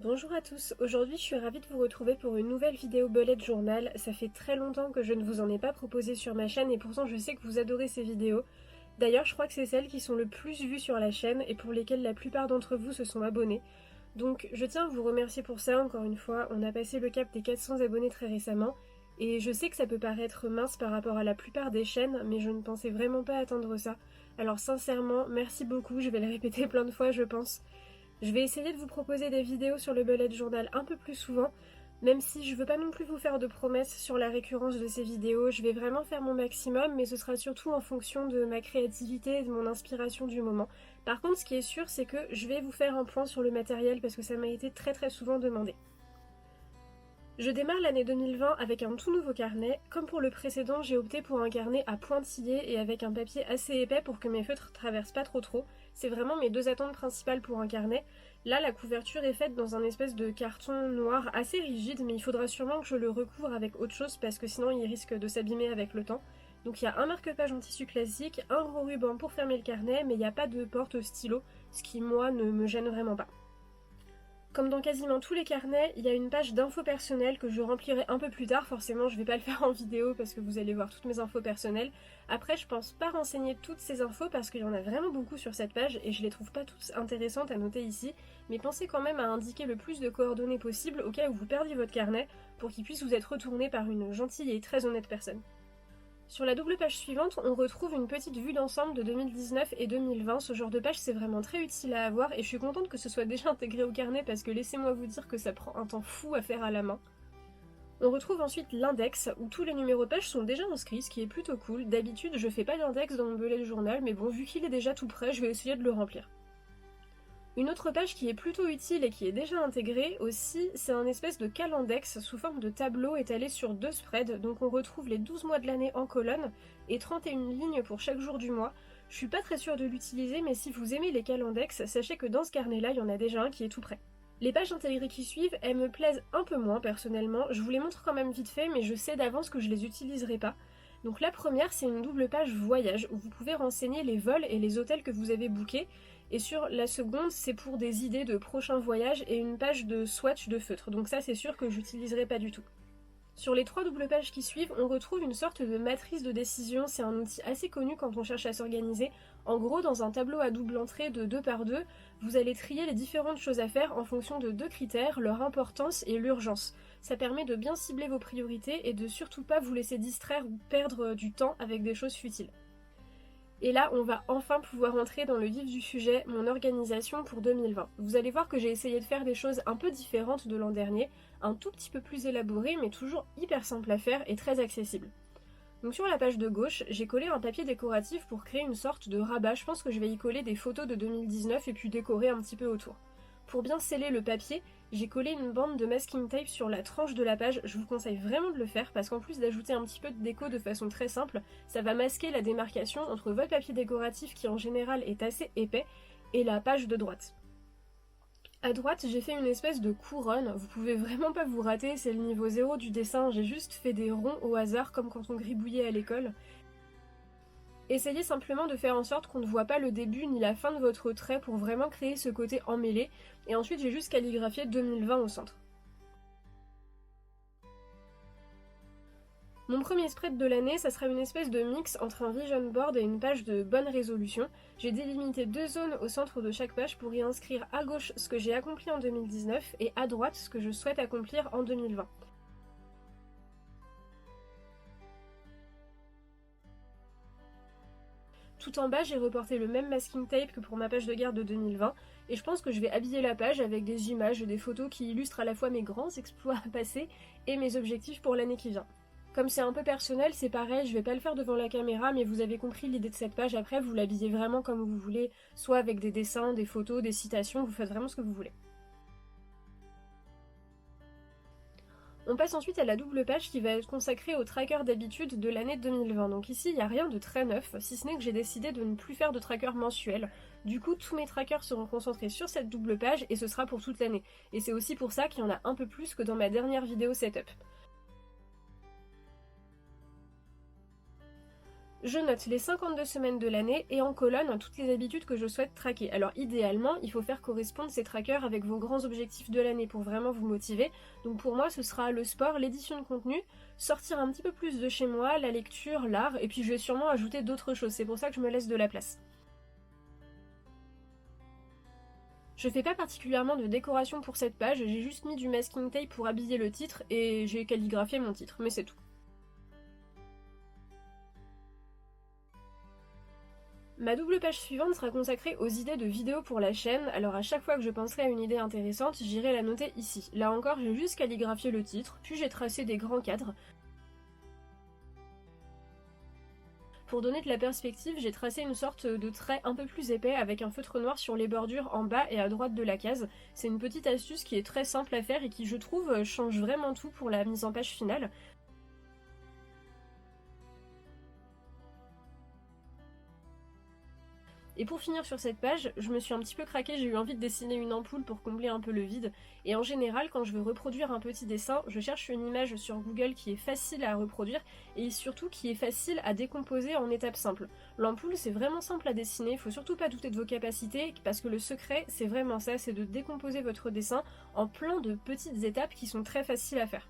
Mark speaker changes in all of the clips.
Speaker 1: Bonjour à tous, aujourd'hui je suis ravie de vous retrouver pour une nouvelle vidéo bullet journal. Ça fait très longtemps que je ne vous en ai pas proposé sur ma chaîne et pourtant je sais que vous adorez ces vidéos. D'ailleurs je crois que c'est celles qui sont le plus vues sur la chaîne et pour lesquelles la plupart d'entre vous se sont abonnés. Donc je tiens à vous remercier pour ça encore une fois, on a passé le cap des 400 abonnés très récemment et je sais que ça peut paraître mince par rapport à la plupart des chaînes mais je ne pensais vraiment pas atteindre ça. Alors sincèrement merci beaucoup, je vais le répéter plein de fois je pense. Je vais essayer de vous proposer des vidéos sur le bullet journal un peu plus souvent, même si je veux pas non plus vous faire de promesses sur la récurrence de ces vidéos, je vais vraiment faire mon maximum, mais ce sera surtout en fonction de ma créativité et de mon inspiration du moment. Par contre, ce qui est sûr, c'est que je vais vous faire un point sur le matériel parce que ça m'a été très souvent demandé. Je démarre l'année 2020 avec un tout nouveau carnet. Comme pour le précédent, j'ai opté pour un carnet à pointillés et avec un papier assez épais pour que mes feutres traversent pas trop. C'est vraiment mes deux attentes principales pour un carnet. Là, la couverture est faite dans un espèce de carton noir assez rigide, mais il faudra sûrement que je le recouvre avec autre chose parce que sinon il risque de s'abîmer avec le temps. Donc il y a un marque-page en tissu classique, un gros ruban pour fermer le carnet, mais il n'y a pas de porte stylo, ce qui moi ne me gêne vraiment pas. Comme dans quasiment tous les carnets, il y a une page d'infos personnelles que je remplirai un peu plus tard, forcément je vais pas le faire en vidéo parce que vous allez voir toutes mes infos personnelles. Après je pense pas renseigner toutes ces infos parce qu'il y en a vraiment beaucoup sur cette page et je les trouve pas toutes intéressantes à noter ici, mais pensez quand même à indiquer le plus de coordonnées possible au cas où vous perdiez votre carnet pour qu'il puisse vous être retourné par une gentille et très honnête personne. Sur la double page suivante, on retrouve une petite vue d'ensemble de 2019 et 2020. Ce genre de page, c'est vraiment très utile à avoir et je suis contente que ce soit déjà intégré au carnet parce que laissez-moi vous dire que ça prend un temps fou à faire à la main. On retrouve ensuite l'index où tous les numéros de page sont déjà inscrits, ce qui est plutôt cool. D'habitude, je fais pas d'index dans mon bullet journal, mais bon, vu qu'il est déjà tout prêt, je vais essayer de le remplir. Une autre page qui est plutôt utile et qui est déjà intégrée aussi, c'est un espèce de calendex sous forme de tableau étalé sur deux spreads, donc on retrouve les 12 mois de l'année en colonne et 31 lignes pour chaque jour du mois. Je suis pas très sûre de l'utiliser, mais si vous aimez les calendex, sachez que dans ce carnet-là, il y en a déjà un qui est tout prêt. Les pages intégrées qui suivent, elles me plaisent un peu moins personnellement, je vous les montre quand même vite fait, mais je sais d'avance que je les utiliserai pas. Donc la première, c'est une double page voyage où vous pouvez renseigner les vols et les hôtels que vous avez bookés. Et sur la seconde, c'est pour des idées de prochains voyages et une page de swatch de feutre. Donc ça, c'est sûr que j'utiliserai pas du tout. Sur les trois doubles pages qui suivent, on retrouve une sorte de matrice de décision. C'est un outil assez connu quand on cherche à s'organiser. En gros, dans un tableau à double entrée de 2 par 2, vous allez trier les différentes choses à faire en fonction de deux critères, leur importance et l'urgence. Ça permet de bien cibler vos priorités et de surtout pas vous laisser distraire ou perdre du temps avec des choses futiles. Et là, on va enfin pouvoir entrer dans le vif du sujet, mon organisation pour 2020. Vous allez voir que j'ai essayé de faire des choses un peu différentes de l'an dernier, un tout petit peu plus élaborées, mais toujours hyper simple à faire et très accessible. Donc sur la page de gauche, j'ai collé un papier décoratif pour créer une sorte de rabat. Je pense que je vais y coller des photos de 2019 et puis décorer un petit peu autour. Pour bien sceller le papier, j'ai collé une bande de masking tape sur la tranche de la page. Je vous conseille vraiment de le faire parce qu'en plus d'ajouter un petit peu de déco de façon très simple, ça va masquer la démarcation entre votre papier décoratif qui en général est assez épais et la page de droite. À droite, j'ai fait une espèce de couronne, vous pouvez vraiment pas vous rater, c'est le niveau 0 du dessin, j'ai juste fait des ronds au hasard comme quand on gribouillait à l'école. Essayez simplement de faire en sorte qu'on ne voit pas le début ni la fin de votre trait pour vraiment créer ce côté emmêlé, et ensuite j'ai juste calligraphié 2020 au centre. Mon premier spread de l'année, ça sera une espèce de mix entre un vision board et une page de bonne résolution. J'ai délimité deux zones au centre de chaque page pour y inscrire à gauche ce que j'ai accompli en 2019 et à droite ce que je souhaite accomplir en 2020. Tout en bas, j'ai reporté le même masking tape que pour ma page de garde de 2020, et je pense que je vais habiller la page avec des images et des photos qui illustrent à la fois mes grands exploits passés et mes objectifs pour l'année qui vient. Comme c'est un peu personnel, c'est pareil, je vais pas le faire devant la caméra, mais vous avez compris l'idée de cette page, après vous l'habillez vraiment comme vous voulez, soit avec des dessins, des photos, des citations, vous faites vraiment ce que vous voulez. On passe ensuite à la double page qui va être consacrée au tracker d'habitude de l'année 2020. Donc ici, il n'y a rien de très neuf, si ce n'est que j'ai décidé de ne plus faire de tracker mensuel. Du coup, tous mes trackers seront concentrés sur cette double page et ce sera pour toute l'année. Et c'est aussi pour ça qu'il y en a un peu plus que dans ma dernière vidéo setup. Je note les 52 semaines de l'année et en colonne toutes les habitudes que je souhaite traquer. Alors idéalement, il faut faire correspondre ces trackers avec vos grands objectifs de l'année pour vraiment vous motiver. Donc pour moi, ce sera le sport, l'édition de contenu, sortir un petit peu plus de chez moi, la lecture, l'art, et puis je vais sûrement ajouter d'autres choses. C'est pour ça que je me laisse de la place. Je fais pas particulièrement de décoration pour cette page, j'ai juste mis du masking tape pour habiller le titre et j'ai calligraphié mon titre, mais c'est tout. Ma double page suivante sera consacrée aux idées de vidéos pour la chaîne, alors à chaque fois que je penserai à une idée intéressante, j'irai la noter ici. Là encore, j'ai juste calligraphié le titre, puis j'ai tracé des grands cadres. Pour donner de la perspective, j'ai tracé une sorte de trait un peu plus épais avec un feutre noir sur les bordures en bas et à droite de la case. C'est une petite astuce qui est très simple à faire et qui, je trouve, change vraiment tout pour la mise en page finale. Et pour finir sur cette page, je me suis un petit peu craquée, j'ai eu envie de dessiner une ampoule pour combler un peu le vide. Et en général, quand je veux reproduire un petit dessin, je cherche une image sur Google qui est facile à reproduire et surtout qui est facile à décomposer en étapes simples. L'ampoule, c'est vraiment simple à dessiner, faut surtout pas douter de vos capacités parce que le secret, c'est vraiment ça, c'est de décomposer votre dessin en plein de petites étapes qui sont très faciles à faire.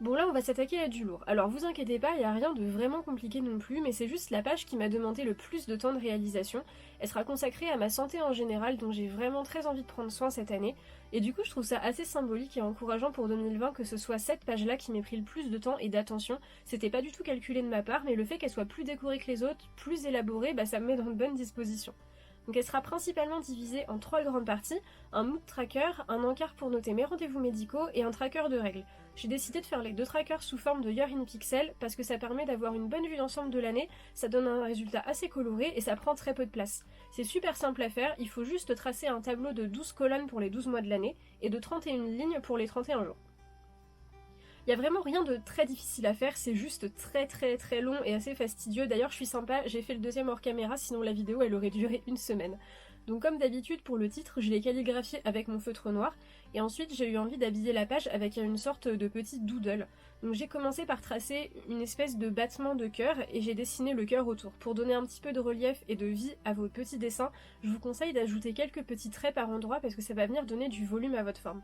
Speaker 1: Bon là on va s'attaquer à du lourd. Alors vous inquiétez pas, il n'y a rien de vraiment compliqué non plus, mais c'est juste la page qui m'a demandé le plus de temps de réalisation. Elle sera consacrée à ma santé en général, dont j'ai vraiment très envie de prendre soin cette année. Et du coup je trouve ça assez symbolique et encourageant pour 2020 que ce soit cette page-là qui m'ait pris le plus de temps et d'attention. C'était pas du tout calculé de ma part, mais le fait qu'elle soit plus décorée que les autres, plus élaborée, ça me met dans de bonnes dispositions. Donc elle sera principalement divisée en 3 grandes parties, un mood tracker, un encart pour noter mes rendez-vous médicaux et un tracker de règles. J'ai décidé de faire les deux trackers sous forme de Year in Pixel parce que ça permet d'avoir une bonne vue d'ensemble de l'année, ça donne un résultat assez coloré et ça prend très peu de place. C'est super simple à faire, il faut juste tracer un tableau de 12 colonnes pour les 12 mois de l'année et de 31 lignes pour les 31 jours. Il y a vraiment rien de très difficile à faire, c'est juste très long et assez fastidieux. D'ailleurs, je suis sympa, j'ai fait le deuxième hors caméra, sinon la vidéo elle aurait duré une semaine. Donc comme d'habitude pour le titre, je l'ai calligraphié avec mon feutre noir et ensuite j'ai eu envie d'habiller la page avec une sorte de petit doodle. Donc j'ai commencé par tracer une espèce de battement de cœur et j'ai dessiné le cœur autour. Pour donner un petit peu de relief et de vie à vos petits dessins, je vous conseille d'ajouter quelques petits traits par endroit parce que ça va venir donner du volume à votre forme.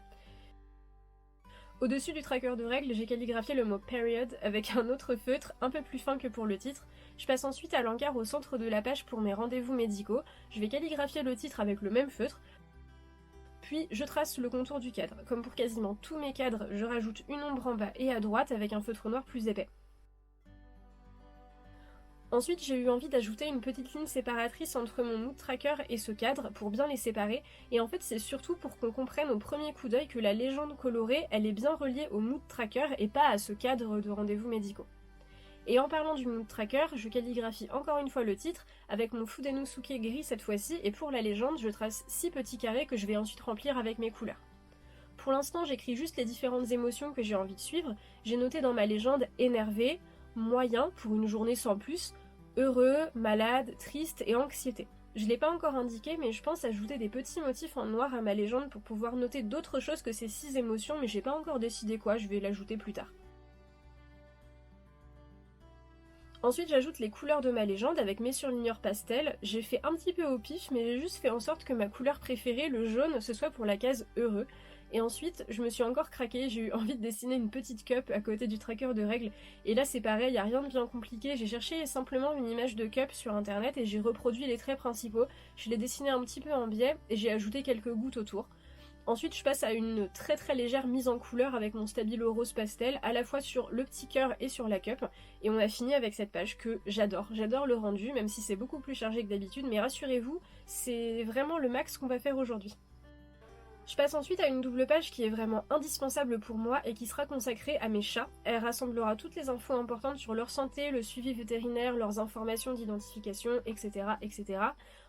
Speaker 1: Au-dessus du tracker de règles, j'ai calligraphié le mot period avec un autre feutre un peu plus fin que pour le titre. Je passe ensuite à l'encart au centre de la page pour mes rendez-vous médicaux. Je vais calligraphier le titre avec le même feutre. Puis je trace le contour du cadre. Comme pour quasiment tous mes cadres, je rajoute une ombre en bas et à droite avec un feutre noir plus épais. Ensuite, j'ai eu envie d'ajouter une petite ligne séparatrice entre mon mood tracker et ce cadre pour bien les séparer. Et en fait, c'est surtout pour qu'on comprenne au premier coup d'œil que la légende colorée, elle est bien reliée au mood tracker et pas à ce cadre de rendez-vous médicaux. Et en parlant du mood tracker, je calligraphie encore une fois le titre avec mon Fudenosuke gris cette fois-ci. Et pour la légende, je trace 6 petits carrés que je vais ensuite remplir avec mes couleurs. Pour l'instant, j'écris juste les différentes émotions que j'ai envie de suivre. J'ai noté dans ma légende énervé, moyen pour une journée sans plus, heureux, malade, triste et anxiété. Je ne l'ai pas encore indiqué, mais je pense ajouter des petits motifs en noir à ma légende pour pouvoir noter d'autres choses que ces 6 émotions, mais j'ai pas encore décidé quoi, je vais l'ajouter plus tard. Ensuite, j'ajoute les couleurs de ma légende avec mes surligneurs pastel. J'ai fait un petit peu au pif, mais j'ai juste fait en sorte que ma couleur préférée, le jaune, ce soit pour la case heureux. Et ensuite, je me suis encore craquée, j'ai eu envie de dessiner une petite cup à côté du tracker de règles. Et là c'est pareil, y a rien de bien compliqué, j'ai cherché simplement une image de cup sur internet et j'ai reproduit les traits principaux. Je l'ai dessiné un petit peu en biais et j'ai ajouté quelques gouttes autour. Ensuite, je passe à une très légère mise en couleur avec mon stabilo rose pastel, à la fois sur le petit cœur et sur la cup. Et on a fini avec cette page que j'adore. J'adore le rendu, même si c'est beaucoup plus chargé que d'habitude, mais rassurez-vous, c'est vraiment le max qu'on va faire aujourd'hui. Je passe ensuite à une double page qui est vraiment indispensable pour moi et qui sera consacrée à mes chats. Elle rassemblera toutes les infos importantes sur leur santé, le suivi vétérinaire, leurs informations d'identification, etc.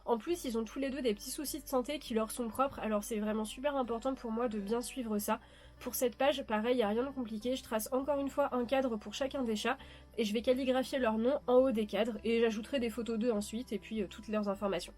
Speaker 1: En plus, ils ont tous les deux des petits soucis de santé qui leur sont propres, alors c'est vraiment super important pour moi de bien suivre ça. Pour cette page, pareil, il n'y a rien de compliqué, je trace encore une fois un cadre pour chacun des chats et je vais calligraphier leur nom en haut des cadres et j'ajouterai des photos d'eux ensuite et puis toutes leurs informations.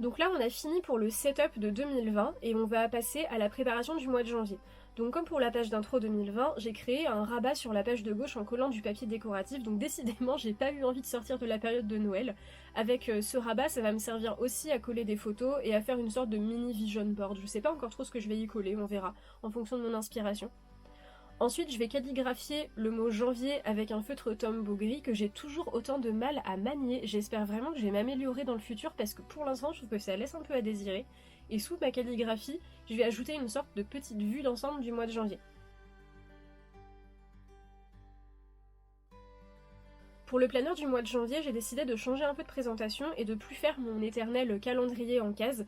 Speaker 1: Donc là, on a fini pour le setup de 2020 et on va passer à la préparation du mois de janvier. Donc comme pour la page d'intro 2020, j'ai créé un rabat sur la page de gauche en collant du papier décoratif, donc décidément j'ai pas eu envie de sortir de la période de Noël. Avec ce rabat, ça va me servir aussi à coller des photos et à faire une sorte de mini vision board. Je sais pas encore trop ce que je vais y coller, on verra, en fonction de mon inspiration. Ensuite, je vais calligraphier le mot janvier avec un feutre Tombow gris que j'ai toujours autant de mal à manier. J'espère vraiment que je vais m'améliorer dans le futur parce que pour l'instant, je trouve que ça laisse un peu à désirer. Et sous ma calligraphie, je vais ajouter une sorte de petite vue d'ensemble du mois de janvier. Pour le planeur du mois de janvier, j'ai décidé de changer un peu de présentation et de plus faire mon éternel calendrier en cases.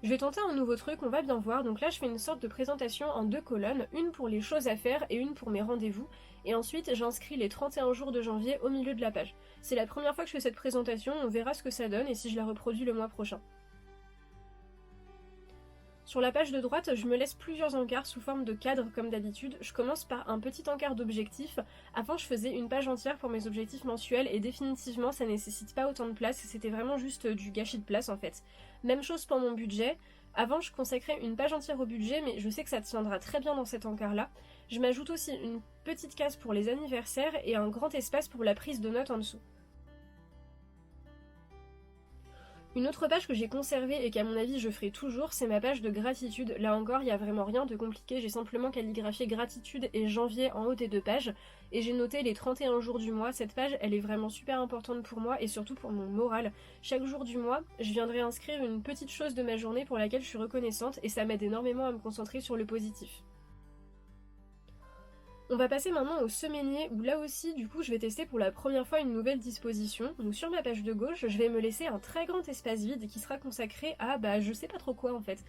Speaker 1: Je vais tenter un nouveau truc, on va bien voir. Donc là, je fais une sorte de présentation en 2 colonnes, une pour les choses à faire et une pour mes rendez-vous. Et ensuite, j'inscris les 31 jours de janvier au milieu de la page. C'est la première fois que je fais cette présentation, on verra ce que ça donne et si je la reproduis le mois prochain. Sur la page de droite, je me laisse plusieurs encarts sous forme de cadre comme d'habitude. Je commence par un petit encart d'objectifs. Avant, je faisais une page entière pour mes objectifs mensuels et définitivement, ça nécessite pas autant de place. C'était vraiment juste du gâchis de place en fait. Même chose pour mon budget. Avant, je consacrais une page entière au budget, mais je sais que ça tiendra très bien dans cet encart-là. Je m'ajoute aussi une petite case pour les anniversaires et un grand espace pour la prise de notes en dessous. Une autre page que j'ai conservée et qu'à mon avis je ferai toujours, c'est ma page de gratitude. Là encore, il n'y a vraiment rien de compliqué, j'ai simplement calligraphié gratitude et janvier en haut des 2 pages, et j'ai noté les 31 jours du mois. Cette page, elle est vraiment super importante pour moi et surtout pour mon moral. Chaque jour du mois, je viendrai inscrire une petite chose de ma journée pour laquelle je suis reconnaissante, et ça m'aide énormément à me concentrer sur le positif. On va passer maintenant au semainier où là aussi du coup je vais tester pour la première fois une nouvelle disposition. Donc sur ma page de gauche je vais me laisser un très grand espace vide qui sera consacré à je sais pas trop quoi en fait.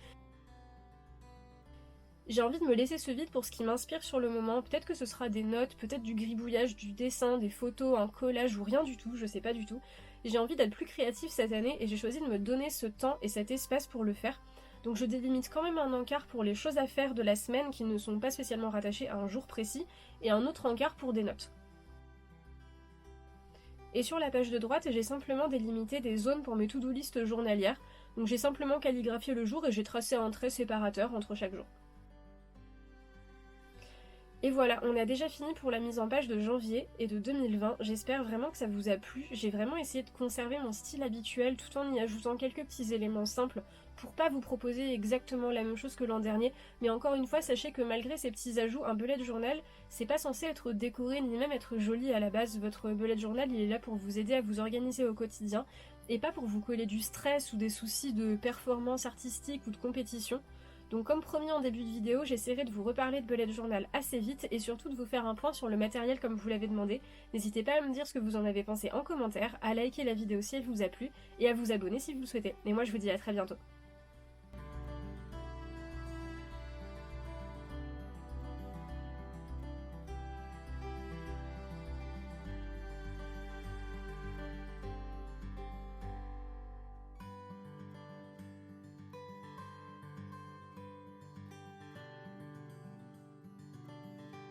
Speaker 1: J'ai envie de me laisser ce vide pour ce qui m'inspire sur le moment, peut-être que ce sera des notes, peut-être du gribouillage, du dessin, des photos, un collage ou rien du tout, je sais pas du tout. J'ai envie d'être plus créative cette année et j'ai choisi de me donner ce temps et cet espace pour le faire. Donc je délimite quand même un encart pour les choses à faire de la semaine qui ne sont pas spécialement rattachées à un jour précis, et un autre encart pour des notes. Et sur la page de droite, j'ai simplement délimité des zones pour mes to-do list journalières, donc j'ai simplement calligraphié le jour et j'ai tracé un trait séparateur entre chaque jour. Et voilà, on a déjà fini pour la mise en page de janvier et de 2020, j'espère vraiment que ça vous a plu. J'ai vraiment essayé de conserver mon style habituel tout en y ajoutant quelques petits éléments simples pour pas vous proposer exactement la même chose que l'an dernier, mais encore une fois, sachez que malgré ces petits ajouts, un bullet journal, c'est pas censé être décoré ni même être joli à la base. Votre bullet journal, il est là pour vous aider à vous organiser au quotidien et pas pour vous coller du stress ou des soucis de performance artistique ou de compétition. Donc comme promis en début de vidéo, j'essaierai de vous reparler de bullet journal assez vite et surtout de vous faire un point sur le matériel comme vous l'avez demandé. N'hésitez pas à me dire ce que vous en avez pensé en commentaire, à liker la vidéo si elle vous a plu et à vous abonner si vous le souhaitez. Et moi je vous dis à très bientôt.